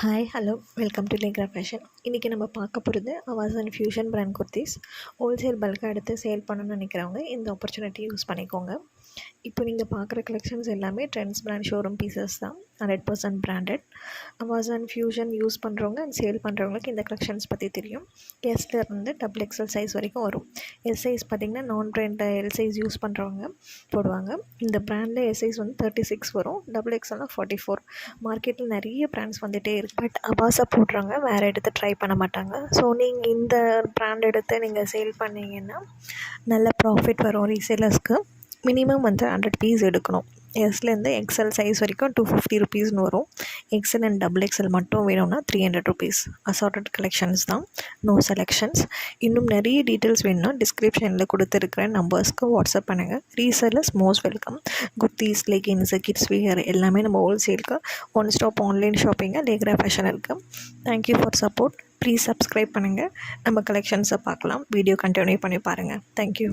Hi hello welcome to லேக்ரா fashion. இன்றைக்கி நம்ம பார்க்க போகிறது அவாசன் ஃப்யூஷன் பிராண்ட் குர்த்திஸ். ஹோல்சேல் பல்காக எடுத்து சேல் பண்ணணும்னு நினைக்கிறவங்க இந்த ஆப்பர்ச்சுனிட்டி யூஸ் பண்ணிக்கோங்க. இப்போ நீங்கள் பார்க்குற கலெக்ஷன்ஸ் எல்லாமே ட்ரெண்ட்ஸ் பிராண்ட் ஷோரூம் பீசஸ் தான், 100% பிராண்டட். அவாசன் ஃப்யூஷன் யூஸ் பண்ணுறவங்க அண்ட் சேல் பண்ணுறவங்களுக்கு இந்த கலெக்ஷன்ஸ் பற்றி தெரியும். எஸ்ல இருந்து XXL சைஸ் வரைக்கும் வரும். எஸ் சைஸ் பார்த்திங்கன்னா நான் பிராண்ட் எல் சைஸ் யூஸ் பண்ணுறவங்க போடுவாங்க. இந்த பிராண்டில் எஸ் சைஸ் வந்து 36 வரும், XXLனா 44. மார்க்கெட்டில் நிறைய பிராண்ட்ஸ் வந்துகிட்டே இருக்குது, பட் அவாஸா போடுறவங்க வேறு எடுத்து ட்ரை பண்ண மாட்டாங்க. ஸோ நீங்கள் இந்த பிராண்ட் எடுத்து நீங்கள் சேல் பண்ணிங்கன்னா நல்ல ப்ராஃபிட் வரும் ரீசேலர்ஸ்க்கு. மினிமம் வந்து 100 பீஸ் எடுக்கணும். எஸ்லேருந்து XL சைஸ் வரைக்கும் 250 ருபீஸ்னு வரும். XL அண்ட் XXL மட்டும் வேணும்னா 300 ருபீஸ். அசார்ட்டட் கலெக்ஷன்ஸ் தான், நோ செலெக்ஷன்ஸ். இன்னும் நிறைய டீட்டெயில்ஸ் வேணும்னா டிஸ்கிரிப்ஷனில் கொடுத்துருக்குற நம்பர்ஸ்க்கு வாட்ஸ்அப் பண்ணுங்கள். Resellers most welcome. Kurtis, leggings, kids wear எல்லாமே நம்ம ஹோல்சேலுக்கு ஒன் ஸ்டாப் ஆன்லைன் ஷாப்பிங்காக லேக்ரா ஃபேஷன் இருக்குது. Thank you for support. Please subscribe பண்ணுங்கள். நம்ம கலெக்ஷன்ஸை பார்க்கலாம். வீடியோ கண்டினியூ பண்ணி பாருங்கள். தேங்க்யூ.